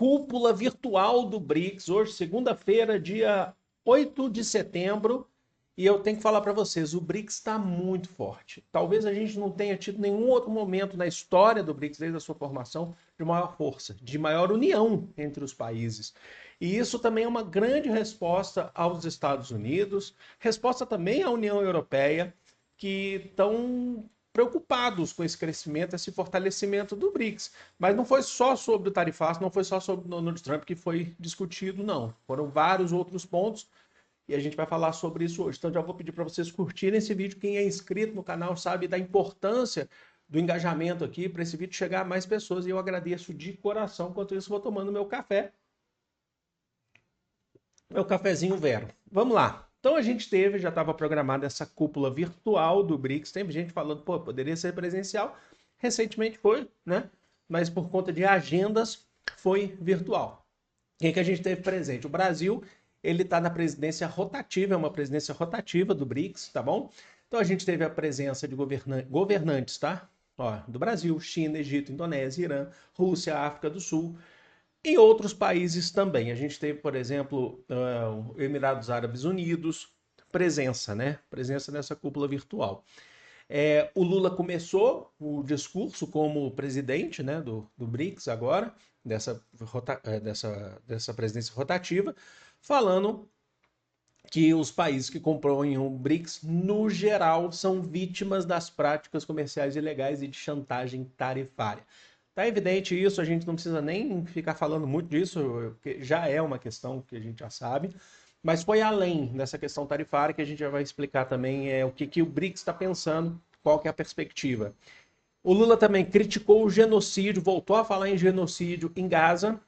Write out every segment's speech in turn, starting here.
cúpula virtual do BRICS, hoje, segunda-feira, dia 8 de setembro, e eu tenho que falar para vocês, o BRICS está muito forte. Talvez a gente não tenha tido nenhum outro momento na história do BRICS, desde a sua formação, de maior força, de maior união entre os países. E isso também é uma grande resposta aos Estados Unidos, resposta também à União Europeia, que estão preocupados com esse crescimento, esse fortalecimento do BRICS. Mas não foi só sobre o tarifaço, não foi só sobre o Donald Trump que foi discutido, não. Foram vários outros pontos e a gente vai falar sobre isso hoje. Então já vou pedir para vocês curtirem esse vídeo. Quem é inscrito no canal sabe da importância do engajamento aqui para esse vídeo chegar a mais pessoas e eu agradeço de coração. Enquanto isso, vou tomando meu café. Meu cafezinho Vero. Vamos lá. Então a gente teve, já estava programada essa cúpula virtual do BRICS. Tem gente falando, pô, poderia ser presencial. Recentemente foi, né? Mas por conta de agendas foi virtual. Quem que a gente teve presente? O Brasil, ele está na presidência rotativa, é uma presidência rotativa do BRICS, tá bom? Então a gente teve a presença de governantes, tá? Ó, do Brasil, China, Egito, Indonésia, Irã, Rússia, África do Sul, e outros países também. A gente teve, por exemplo, Emirados Árabes Unidos, presença, né? Presença nessa cúpula virtual. O Lula começou o discurso como presidente, né, do BRICS agora, dessa presidência rotativa, falando que os países que compõem o BRICS, no geral, são vítimas das práticas comerciais ilegais e de chantagem tarifária. Tá evidente isso, a gente não precisa nem ficar falando muito disso, porque já é uma questão que a gente já sabe, mas foi além dessa questão tarifária que a gente já vai explicar também o que o BRICS está pensando, qual que é a perspectiva. O Lula também criticou o genocídio, voltou a falar em genocídio em Gaza,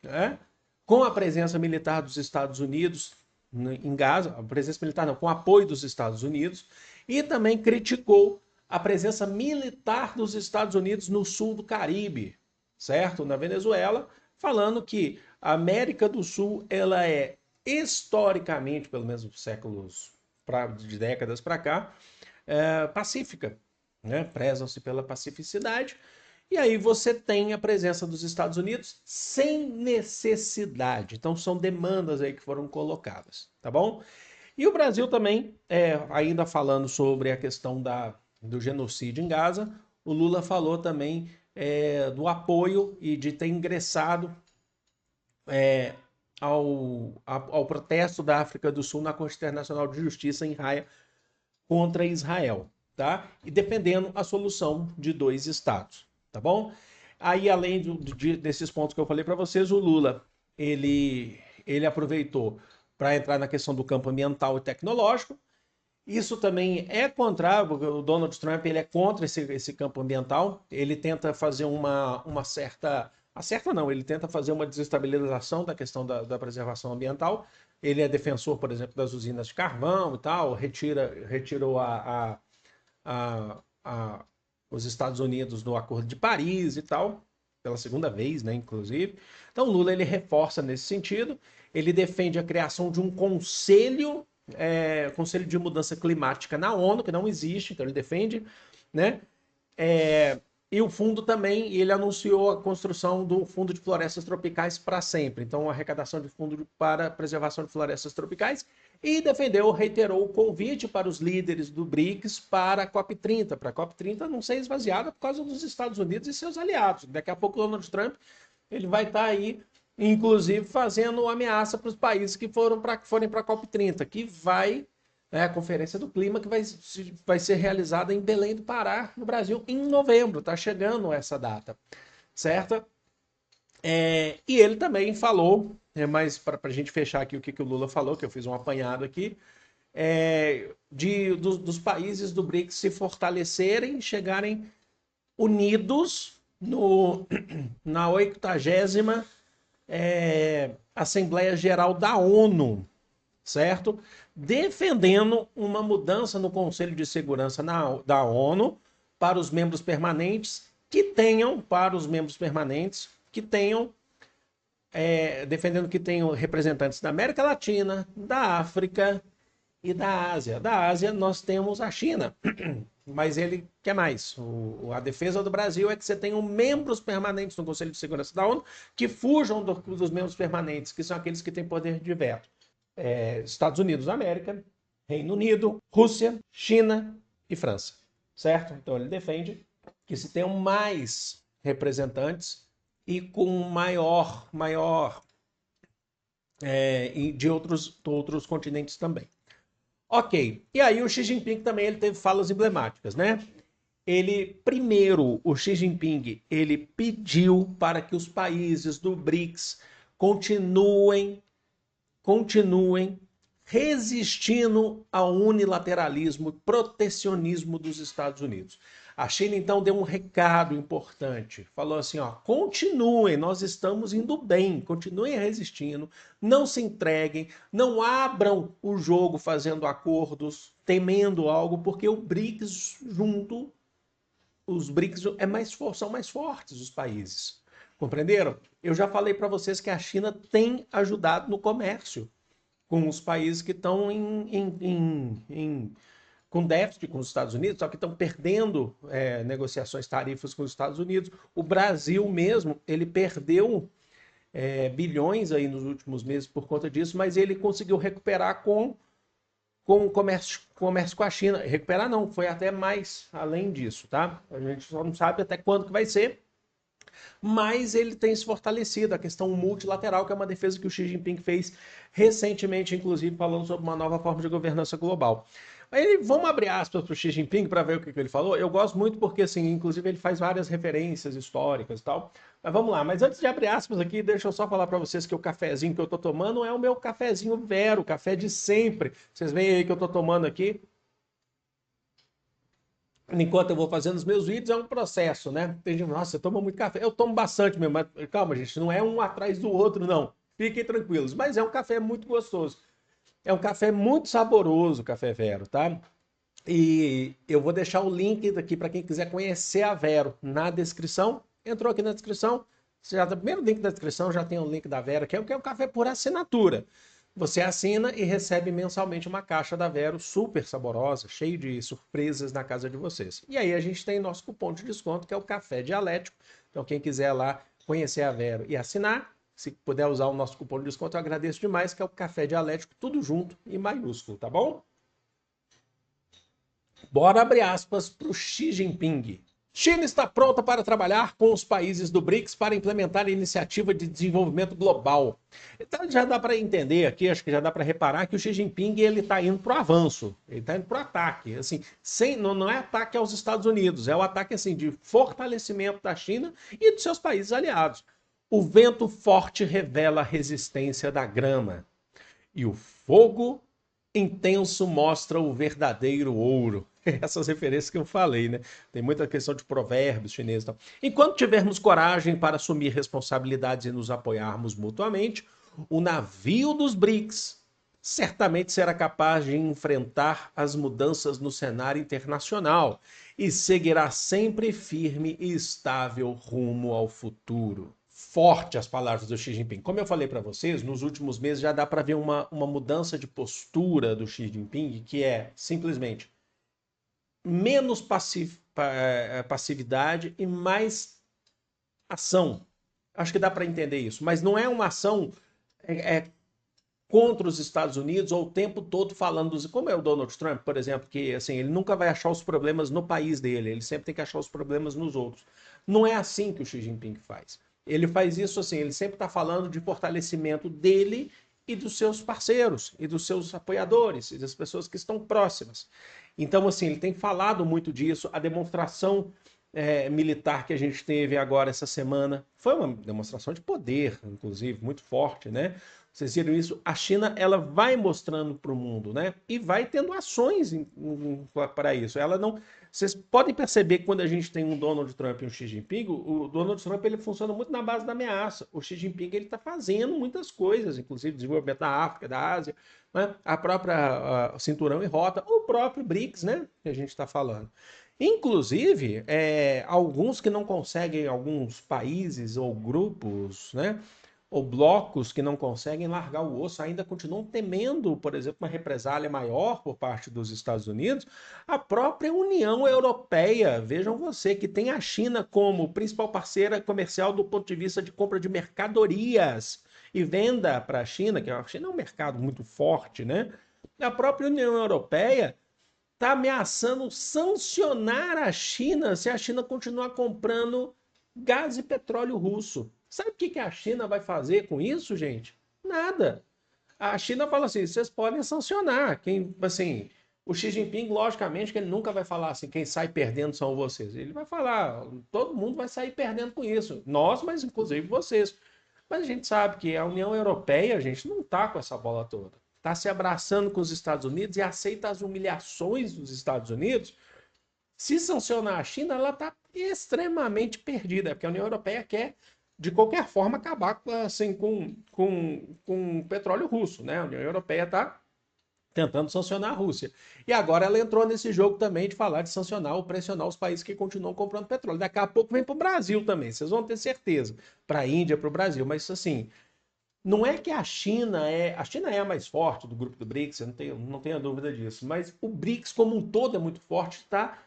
né? Com a presença militar dos Estados Unidos em Gaza, a presença militar não, com apoio dos Estados Unidos, e também criticou a presença militar dos Estados Unidos no sul do Caribe, certo? Na Venezuela, falando que a América do Sul, ela é historicamente, pelo menos séculos, de décadas para cá, pacífica, né? Prezam-se pela pacificidade. E aí você tem a presença dos Estados Unidos sem necessidade. Então são demandas aí que foram colocadas, tá bom? E o Brasil também, ainda falando sobre a questão do genocídio em Gaza, o Lula falou também do apoio e de ter ingressado ao protesto da África do Sul na Corte Internacional de Justiça em Haia contra Israel, tá? E defendendo a solução de dois estados, tá bom? Aí, além desses pontos que eu falei para vocês, o Lula, ele aproveitou para entrar na questão do campo ambiental e tecnológico. Isso também é contrário, o Donald Trump ele é contra esse campo ambiental, ele tenta fazer uma certa... Acerta não, ele tenta fazer uma desestabilização da questão da preservação ambiental. Ele é defensor, por exemplo, das usinas de carvão e tal, retirou os Estados Unidos do Acordo de Paris e tal, pela segunda vez, né, inclusive. Então, Lula ele reforça nesse sentido, ele defende a criação de um conselho de mudança climática na ONU, que não existe, então ele defende, né? E o fundo também, ele anunciou a construção do Fundo de Florestas Tropicais para sempre. Então, a arrecadação de fundo para a preservação de florestas tropicais. E reiterou o convite para os líderes do BRICS para a COP30. Para a COP30 não ser esvaziada por causa dos Estados Unidos e seus aliados. Daqui a pouco o Donald Trump ele vai estar aí, inclusive, fazendo ameaça para os países que forem para a COP30, que vai... a Conferência do Clima, que vai ser realizada em Belém do Pará, no Brasil, em novembro. Está chegando essa data, certo? E ele também falou, mas para a gente fechar aqui o que o Lula falou, que eu fiz um apanhado aqui, dos países do BRICS se fortalecerem, chegarem unidos na 80ª Assembleia Geral da ONU, certo? Defendendo uma mudança no Conselho de Segurança da ONU para os membros permanentes defendendo que tenham representantes da América Latina, da África e da Ásia. Da Ásia nós temos a China, mas ele quer mais. A defesa do Brasil é que você tenha membros permanentes no Conselho de Segurança da ONU que fujam dos membros permanentes, que são aqueles que têm poder de veto. Estados Unidos da América, Reino Unido, Rússia, China e França, certo? Então ele defende que se tenham mais representantes e com maior de outros continentes também. Ok, e aí o Xi Jinping também ele teve falas emblemáticas, né? O Xi Jinping, ele pediu para que os países do BRICS continuem resistindo ao unilateralismo e protecionismo dos Estados Unidos. A China, então, deu um recado importante. Falou assim, ó, continuem, nós estamos indo bem, continuem resistindo, não se entreguem, não abram o jogo fazendo acordos, temendo algo, porque o BRICS os BRICS são mais fortes os países. Compreenderam? Eu já falei para vocês que a China tem ajudado no comércio com os países que estão com déficit com os Estados Unidos, só que estão perdendo negociações tarifas com os Estados Unidos. O Brasil mesmo, ele perdeu bilhões aí nos últimos meses por conta disso, mas ele conseguiu recuperar com o comércio com a China. Recuperar não, foi até mais além disso, tá? A gente só não sabe até quando que vai ser, mas ele tem se fortalecido, a questão multilateral, que é uma defesa que o Xi Jinping fez recentemente, inclusive falando sobre uma nova forma de governança global. Vamos abrir aspas para o Xi Jinping para ver o que ele falou. Eu gosto muito porque, assim, inclusive ele faz várias referências históricas e tal. Mas vamos lá. Mas antes de abrir aspas aqui, deixa eu só falar para vocês que o cafezinho que eu tô tomando é o meu cafezinho Vero, café de sempre. Vocês veem aí que eu tô tomando aqui. Enquanto eu vou fazendo os meus vídeos, é um processo, né? Tem gente, nossa, você toma muito café. Eu tomo bastante mesmo, mas calma, gente, não é um atrás do outro, não. Fiquem tranquilos. Mas é um café muito gostoso. É um café muito saboroso, o Café Vero, tá? E eu vou deixar o link daqui para quem quiser conhecer a Vero na descrição. Entrou aqui na descrição, primeiro link da descrição já tem o link da Vero, que é o café por assinatura. Você assina e recebe mensalmente uma caixa da Vero super saborosa, cheio de surpresas na casa de vocês. E aí a gente tem nosso cupom de desconto, que é o Café Dialético. Então quem quiser lá conhecer a Vero e assinar, se puder usar o nosso cupom de desconto, eu agradeço demais, que é o Café Dialético, tudo junto e maiúsculo, tá bom? Bora abrir aspas para o Xi Jinping. China está pronta para trabalhar com os países do BRICS para implementar a iniciativa de desenvolvimento global. Então já dá para entender aqui, acho que já dá para reparar que o Xi Jinping ele está indo para o avanço, ele está indo para o ataque. Assim, não é ataque aos Estados Unidos, é o ataque assim, de fortalecimento da China e dos seus países aliados. O vento forte revela a resistência da grama e o fogo intenso mostra o verdadeiro ouro. Essas referências que eu falei, né? Tem muita questão de provérbios chineses e tal. Enquanto tivermos coragem para assumir responsabilidades e nos apoiarmos mutuamente, o navio dos BRICS certamente será capaz de enfrentar as mudanças no cenário internacional e seguirá sempre firme e estável rumo ao futuro. Forte as palavras do Xi Jinping. Como eu falei para vocês, nos últimos meses já dá para ver uma mudança de postura do Xi Jinping, que é simplesmente menos passividade e mais ação. Acho que dá para entender isso, mas não é uma ação contra os Estados Unidos ou o tempo todo falando como é o Donald Trump, por exemplo, que assim, ele nunca vai achar os problemas no país dele, ele sempre tem que achar os problemas nos outros. Não é assim que o Xi Jinping faz. Ele faz isso assim, ele sempre está falando de fortalecimento dele e dos seus parceiros, e dos seus apoiadores, e das pessoas que estão próximas. Então, assim, ele tem falado muito disso. A demonstração militar que a gente teve agora essa semana foi uma demonstração de poder, inclusive, muito forte, né? Vocês viram isso? A China, ela vai mostrando para o mundo, né? E vai tendo ações para isso. Ela não... Vocês podem perceber que quando a gente tem um Donald Trump e um Xi Jinping, o Donald Trump ele funciona muito na base da ameaça. O Xi Jinping ele está fazendo muitas coisas, inclusive desenvolvimento da África, da Ásia, né? A própria cinturão e rota, o próprio BRICS, né? Que a gente está falando. Inclusive, alguns que não conseguem, alguns países ou grupos, né? ou blocos que não conseguem largar o osso ainda continuam temendo, por exemplo, uma represália maior por parte dos Estados Unidos, a própria União Europeia, vejam você, que tem a China como principal parceira comercial do ponto de vista de compra de mercadorias e venda para a China, que a China é um mercado muito forte, né? A própria União Europeia está ameaçando sancionar a China se a China continuar comprando gás e petróleo russo. Sabe o que a China vai fazer com isso, gente? Nada. A China fala assim: vocês podem sancionar. Quem, assim, o Xi Jinping, logicamente, que ele nunca vai falar assim: quem sai perdendo são vocês. Ele vai falar: todo mundo vai sair perdendo com isso. Nós, mas inclusive vocês. Mas a gente sabe que a União Europeia, a gente não está com essa bola toda. Está se abraçando com os Estados Unidos e aceita as humilhações dos Estados Unidos. Se sancionar a China, ela está extremamente perdida, porque a União Europeia quer, de qualquer forma, acabar assim, com o petróleo russo. Né? A União Europeia está tentando sancionar a Rússia. E agora ela entrou nesse jogo também de falar de sancionar ou pressionar os países que continuam comprando petróleo. Daqui a pouco vem para o Brasil também, vocês vão ter certeza. Para a Índia, para o Brasil. Mas assim, não é que a China é. A China é a mais forte do grupo do BRICS, eu não tenho dúvida disso. Mas o BRICS como um todo é muito forte, está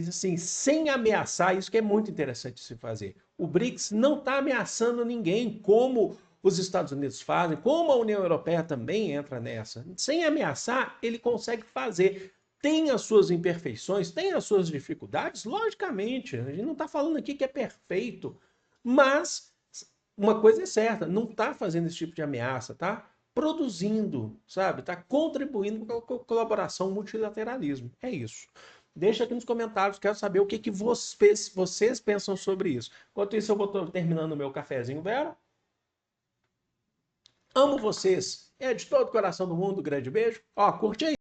assim, sem ameaçar, isso que é muito interessante se fazer. O BRICS não está ameaçando ninguém, como os Estados Unidos fazem, como a União Europeia também entra nessa. Sem ameaçar, ele consegue fazer. Tem as suas imperfeições, tem as suas dificuldades, logicamente. A gente não está falando aqui que é perfeito, mas uma coisa é certa, não está fazendo esse tipo de ameaça, tá produzindo, sabe? Está contribuindo com a colaboração, multilateralismo. É isso. Deixa aqui nos comentários, quero saber o que vocês pensam sobre isso. Enquanto isso, eu vou terminando o meu cafezinho, Vera. Amo vocês. É de todo o coração do mundo. Grande beijo. Ó, curte aí.